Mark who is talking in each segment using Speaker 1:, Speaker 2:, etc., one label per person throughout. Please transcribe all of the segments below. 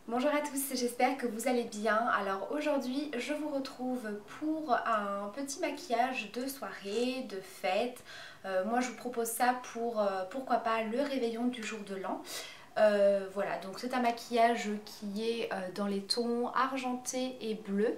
Speaker 1: Bonjour à tous, j'espère que vous allez bien. Alors aujourd'hui je vous retrouve pour un petit maquillage de soirée, de fête. Moi je vous propose ça pour pourquoi pas le réveillon du jour de l'an. Voilà, donc c'est un maquillage qui est dans les tons argenté et bleu.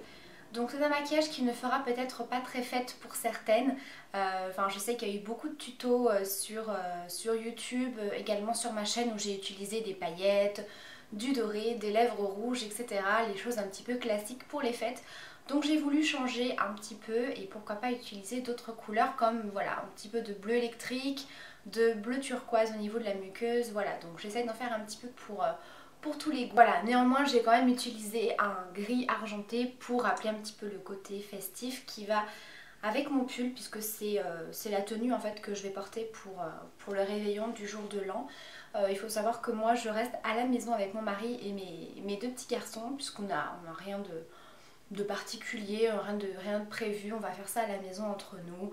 Speaker 1: Donc c'est un maquillage qui ne fera peut-être pas très fête pour certaines. Enfin je sais qu'il y a eu beaucoup de tutos sur YouTube, également sur ma chaîne où j'ai utilisé des paillettes, du doré, des lèvres rouges, etc. Les choses un petit peu classiques pour les fêtes. Donc j'ai voulu changer un petit peu et pourquoi pas utiliser d'autres couleurs comme voilà un petit peu de bleu électrique, de bleu turquoise au niveau de la muqueuse. Voilà, donc j'essaie d'en faire un petit peu pour tous les goûts. Voilà, néanmoins j'ai quand même utilisé un gris argenté pour rappeler un petit peu le côté festif qui va avec mon pull puisque c'est la tenue en fait que je vais porter pour le réveillon du jour de l'an. Il faut savoir que moi je reste à la maison avec mon mari et mes deux petits garçons puisqu'on a rien de particulier, rien de prévu. On va faire ça à la maison entre nous,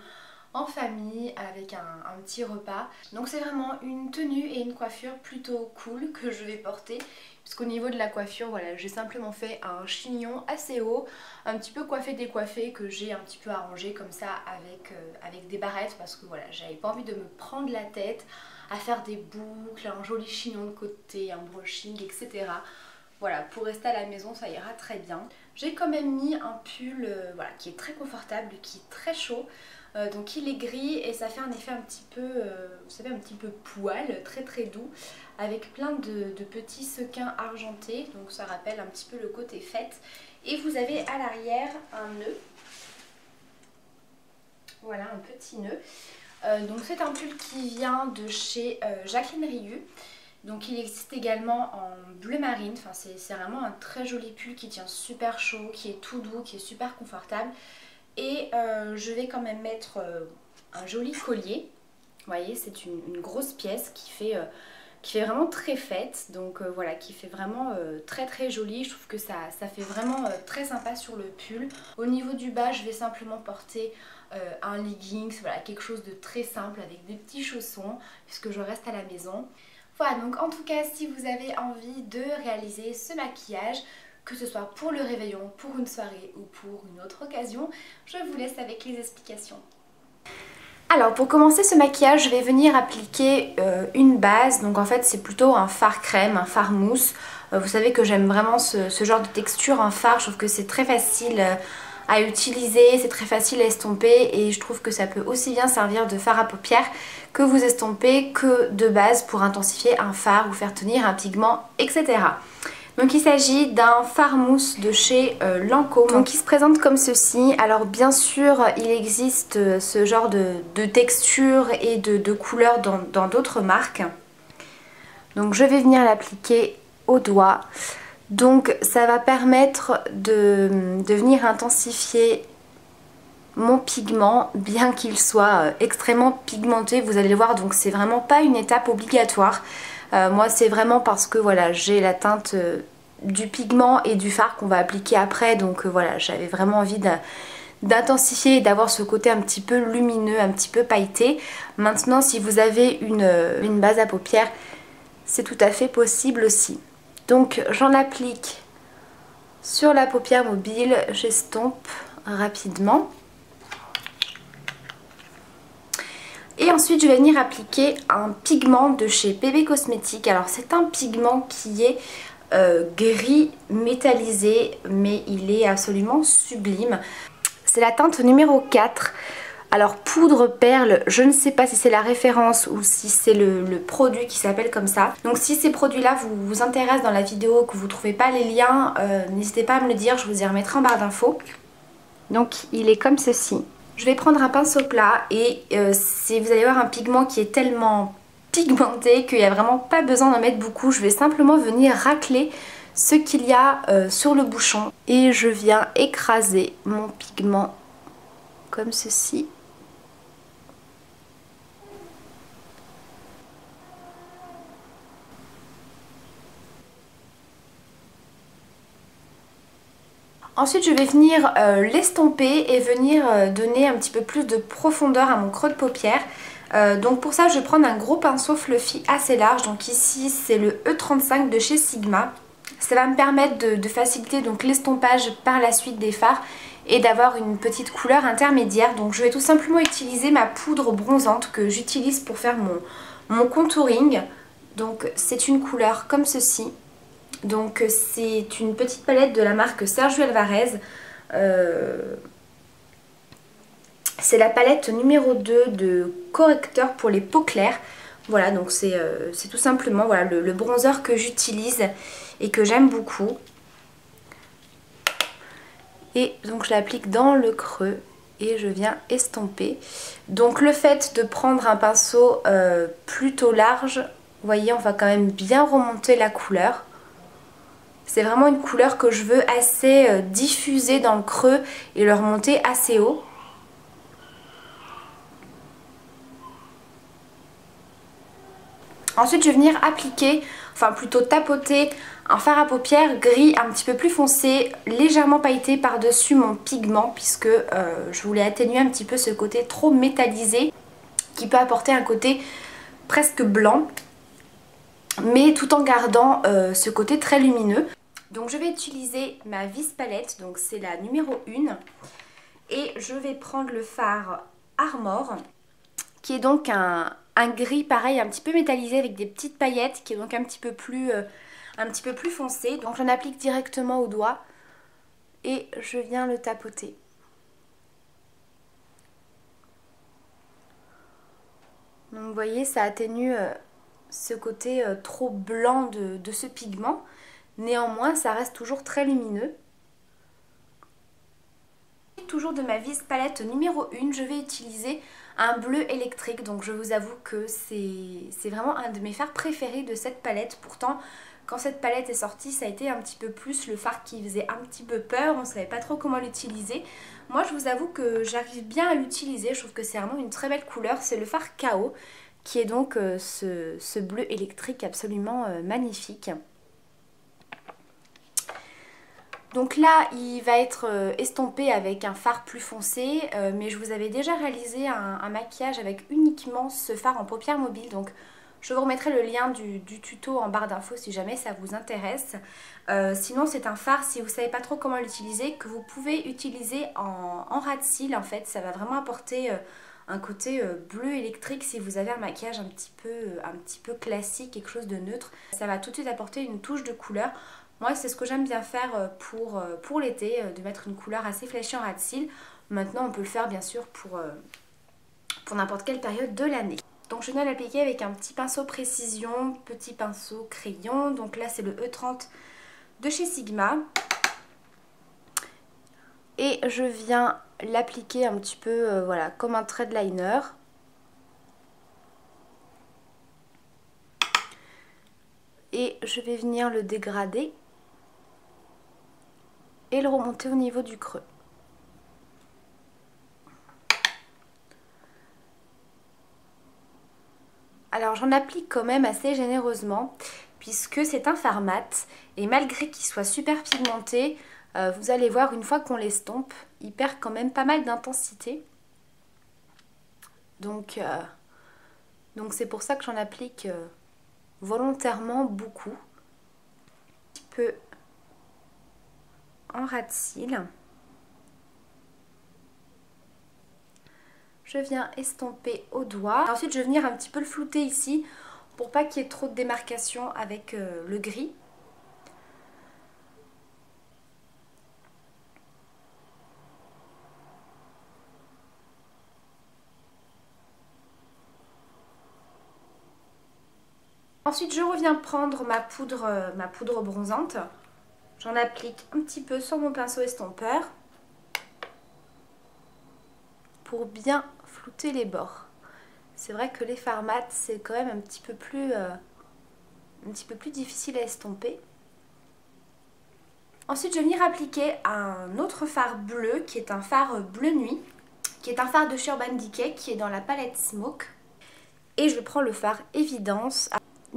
Speaker 1: en famille, avec un petit repas. Donc c'est vraiment une tenue et une coiffure plutôt cool que je vais porter. Puisqu'au niveau de la coiffure, voilà, j'ai simplement fait un chignon assez haut, un petit peu coiffé décoiffé que j'ai un petit peu arrangé comme ça avec des barrettes parce que voilà, j'avais pas envie de me prendre la tête à faire des boucles, un joli chignon de côté, un brushing, etc. Voilà, pour rester à la maison, ça ira très bien. J'ai quand même mis un pull voilà, qui est très confortable, qui est très chaud. Donc il est gris et ça fait un effet un petit peu, vous savez, un petit peu poil, très très doux, avec plein de petits sequins argentés. Donc ça rappelle un petit peu le côté fête. Et vous avez à l'arrière un nœud. Voilà, un petit nœud. Donc c'est un pull qui vient de chez Jacqueline Rieu. Donc il existe également en bleu marine, enfin, c'est vraiment un très joli pull qui tient super chaud, qui est tout doux, qui est super confortable. Et je vais quand même mettre un joli collier. Vous voyez, c'est une grosse pièce qui fait vraiment très fête. Donc voilà, qui fait vraiment très très joli. Je trouve que ça fait vraiment très sympa sur le pull. Au niveau du bas, je vais simplement porter un leggings, voilà, quelque chose de très simple avec des petits chaussons puisque je reste à la maison. Voilà, donc en tout cas, si vous avez envie de réaliser ce maquillage, que ce soit pour le réveillon, pour une soirée ou pour une autre occasion, je vous laisse avec les explications. Alors pour commencer ce maquillage, je vais venir appliquer une base, donc en fait c'est plutôt un fard crème, un fard mousse. Vous savez que j'aime vraiment ce genre de texture en fard, je trouve que c'est très facile à utiliser, c'est très facile à estomper et je trouve que ça peut aussi bien servir de fard à paupières que vous estomper que de base pour intensifier un fard ou faire tenir un pigment, etc. Donc il s'agit d'un fard mousse de chez Lancôme, donc il se présente comme ceci. Alors bien sûr il existe ce genre de texture et de couleur dans d'autres marques. Donc je vais venir l'appliquer au doigt. Donc ça va permettre de venir intensifier mon pigment, bien qu'il soit extrêmement pigmenté, vous allez le voir, donc c'est vraiment pas une étape obligatoire. Moi c'est vraiment parce que voilà, j'ai la teinte du pigment et du fard qu'on va appliquer après, donc voilà, j'avais vraiment envie d'intensifier et d'avoir ce côté un petit peu lumineux, un petit peu pailleté. Maintenant si vous avez une base à paupières, c'est tout à fait possible aussi. Donc j'en applique sur la paupière mobile, j'estompe rapidement. Et ensuite je vais venir appliquer un pigment de chez PB Cosmétiques. Alors c'est un pigment qui est gris métallisé, mais il est absolument sublime. C'est la teinte numéro 4. Alors poudre perle, je ne sais pas si c'est la référence ou si c'est le produit qui s'appelle comme ça. Donc si ces produits là vous intéressent dans la vidéo, que vous ne trouvez pas les liens, n'hésitez pas à me le dire, je vous y remettrai en barre d'infos. Donc il est comme ceci. Je vais prendre un pinceau plat et vous allez voir un pigment qui est tellement pigmenté qu'il n'y a vraiment pas besoin d'en mettre beaucoup. Je vais simplement venir racler ce qu'il y a sur le bouchon et je viens écraser mon pigment comme ceci. Ensuite je vais venir l'estomper et venir donner un petit peu plus de profondeur à mon creux de paupière. Donc pour ça je vais prendre un gros pinceau fluffy assez large. Donc ici c'est le E35 de chez Sigma. Ça va me permettre de faciliter donc l'estompage par la suite des fards et d'avoir une petite couleur intermédiaire. Donc je vais tout simplement utiliser ma poudre bronzante que j'utilise pour faire mon contouring. Donc c'est une couleur comme ceci. Donc c'est une petite palette de la marque Sergio Alvarez. C'est la palette numéro 2 de correcteur pour les peaux claires. Voilà, donc c'est tout simplement voilà, le bronzer que j'utilise et que j'aime beaucoup. Et donc je l'applique dans le creux et je viens estomper. Donc le fait de prendre un pinceau plutôt large, vous voyez, on va quand même bien remonter la couleur. C'est vraiment une couleur que je veux assez diffusée dans le creux et le remonter assez haut. Ensuite je vais venir appliquer, enfin plutôt tapoter un fard à paupières gris un petit peu plus foncé, légèrement pailleté par-dessus mon pigment puisque je voulais atténuer un petit peu ce côté trop métallisé qui peut apporter un côté presque blanc mais tout en gardant ce côté très lumineux. Donc je vais utiliser ma vis palette, donc c'est la numéro 1 et je vais prendre le fard Armor qui est donc un gris pareil un petit peu métallisé avec des petites paillettes qui est donc un petit peu plus foncé. Donc j'en applique directement au doigt et je viens le tapoter. Donc vous voyez, ça atténue ce côté trop blanc de ce pigment. Néanmoins ça reste toujours très lumineux. Toujours de ma vis palette numéro 1, je vais utiliser un bleu électrique. Donc je vous avoue que c'est vraiment un de mes fards préférés de cette palette. Pourtant quand cette palette est sortie, ça a été un petit peu plus le fard qui faisait un petit peu peur. On ne savait pas trop comment l'utiliser. Moi je vous avoue que j'arrive bien à l'utiliser. Je trouve que c'est vraiment une très belle couleur. C'est le fard KO qui est donc ce bleu électrique absolument magnifique. Donc là il va être estompé avec un fard plus foncé mais je vous avais déjà réalisé un maquillage avec uniquement ce fard en paupières mobiles. Donc je vous remettrai le lien du tuto en barre d'infos si jamais ça vous intéresse. Sinon c'est un fard, si vous ne savez pas trop comment l'utiliser, que vous pouvez utiliser en ras de cils en fait. Ça va vraiment apporter un côté bleu électrique si vous avez un maquillage un petit peu classique, quelque chose de neutre. Ça va tout de suite apporter une touche de couleur. Moi c'est ce que j'aime bien faire pour l'été, de mettre une couleur assez flashy en ras de cils. Maintenant on peut le faire bien sûr pour n'importe quelle période de l'année. Donc je viens l'appliquer avec un petit pinceau précision, petit pinceau crayon. Donc là c'est le E30 de chez Sigma. Et je viens l'appliquer un petit peu voilà, comme un trait de liner. Et je vais venir le dégrader et le remonter au niveau du creux. Alors j'en applique quand même assez généreusement puisque c'est un fard mat et malgré qu'il soit super pigmenté, vous allez voir une fois qu'on l'estompe, il perd quand même pas mal d'intensité. Donc c'est pour ça que j'en applique volontairement beaucoup. Un petit peu en ras de cils. Je viens estomper au doigt. Ensuite je vais venir un petit peu le flouter ici pour pas qu'il y ait trop de démarcation avec le gris. Ensuite je reviens prendre ma poudre bronzante. J'en applique un petit peu sur mon pinceau estompeur pour bien flouter les bords. C'est vrai que les fards mat c'est quand même un petit peu plus difficile à estomper. Ensuite je vais venir appliquer un autre fard bleu qui est un fard bleu nuit, qui est un fard de chez Urban Decay qui est dans la palette Smoke. Et je prends le fard Évidence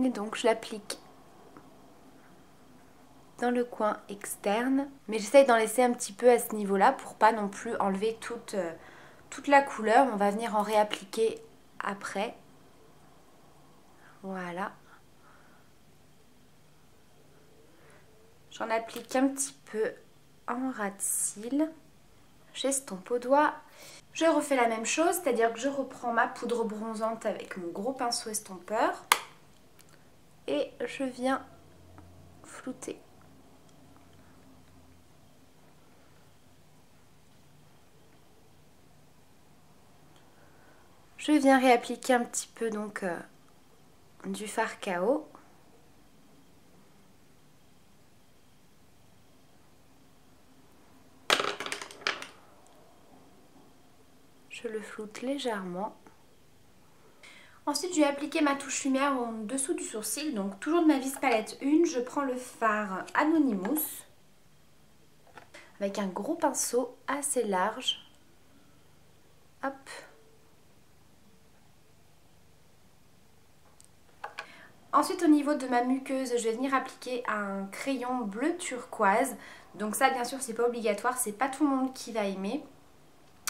Speaker 1: et donc je l'applique dans le coin externe. Mais j'essaye d'en laisser un petit peu à ce niveau là pour pas non plus enlever toute la couleur. On va venir en réappliquer après. Voilà. J'en applique un petit peu en ras de cils. J'estompe au doigt. Je refais la même chose, c'est-à-dire que je reprends ma poudre bronzante avec mon gros pinceau estompeur. Et je viens flouter. Je viens réappliquer un petit peu donc du fard KO. Je le floute légèrement. Ensuite, je vais appliquer ma touche lumière en dessous du sourcil. Donc toujours de ma Vis Palette 1, je prends le fard Anonymous avec un gros pinceau assez large. Hop. Ensuite, au niveau de ma muqueuse, je vais venir appliquer un crayon bleu turquoise. Donc ça, bien sûr, c'est pas obligatoire, c'est pas tout le monde qui va aimer.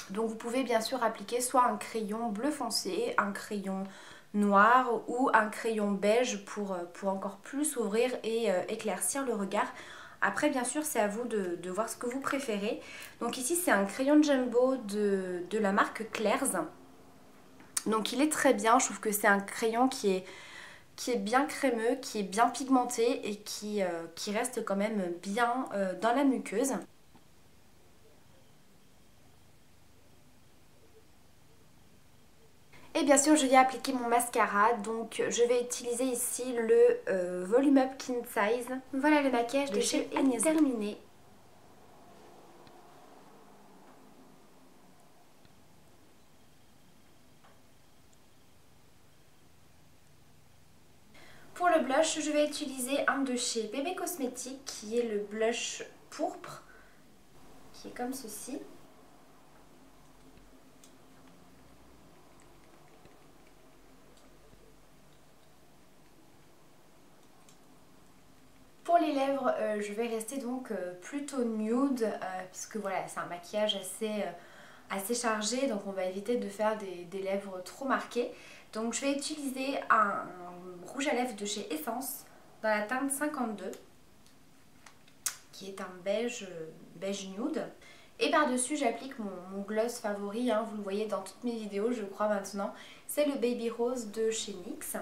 Speaker 1: Donc vous pouvez bien sûr appliquer soit un crayon bleu foncé, un crayon noir ou un crayon beige pour encore plus ouvrir et éclaircir le regard. Après bien sûr c'est à vous de voir ce que vous préférez. Donc ici c'est un crayon jumbo de la marque Claire's. Donc il est très bien, je trouve que c'est un crayon qui est bien crémeux, qui est bien pigmenté et qui reste quand même bien dans la muqueuse. Et bien sûr je viens appliquer mon mascara, donc je vais utiliser ici le Volume Up King Size. Voilà le maquillage de chez Agnès terminé. Pour le blush, je vais utiliser un de chez Bébé Cosmétique qui est le blush pourpre, qui est comme ceci. Pour les lèvres, je vais rester donc plutôt nude, puisque voilà, c'est un maquillage assez chargé, donc on va éviter de faire des lèvres trop marquées. Donc je vais utiliser un rouge à lèvres de chez Essence, dans la teinte 52, qui est un beige nude. Et par-dessus, j'applique mon gloss favori, hein, vous le voyez dans toutes mes vidéos, je crois maintenant, c'est le Baby Rose de chez NYX.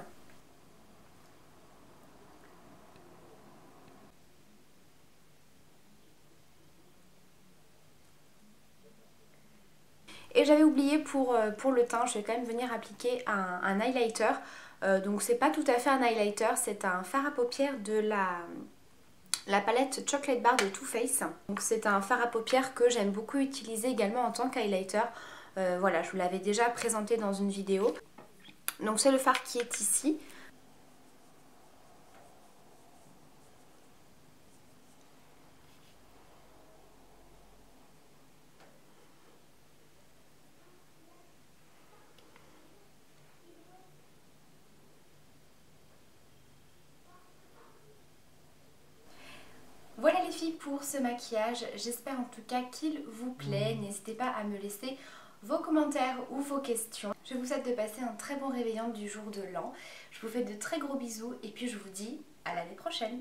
Speaker 1: Et j'avais oublié pour le teint, je vais quand même venir appliquer un highlighter. Donc c'est pas tout à fait un highlighter, c'est un fard à paupières de la palette Chocolate Bar de Too Faced. Donc c'est un fard à paupières que j'aime beaucoup utiliser également en tant qu'highlighter. Voilà, je vous l'avais déjà présenté dans une vidéo. Donc c'est le fard qui est ici. Voilà les filles pour ce maquillage, j'espère en tout cas qu'il vous plaît. N'hésitez pas à me laisser vos commentaires ou vos questions. Je vous souhaite de passer un très bon réveillon du jour de l'an. Je vous fais de très gros bisous et puis je vous dis à l'année prochaine.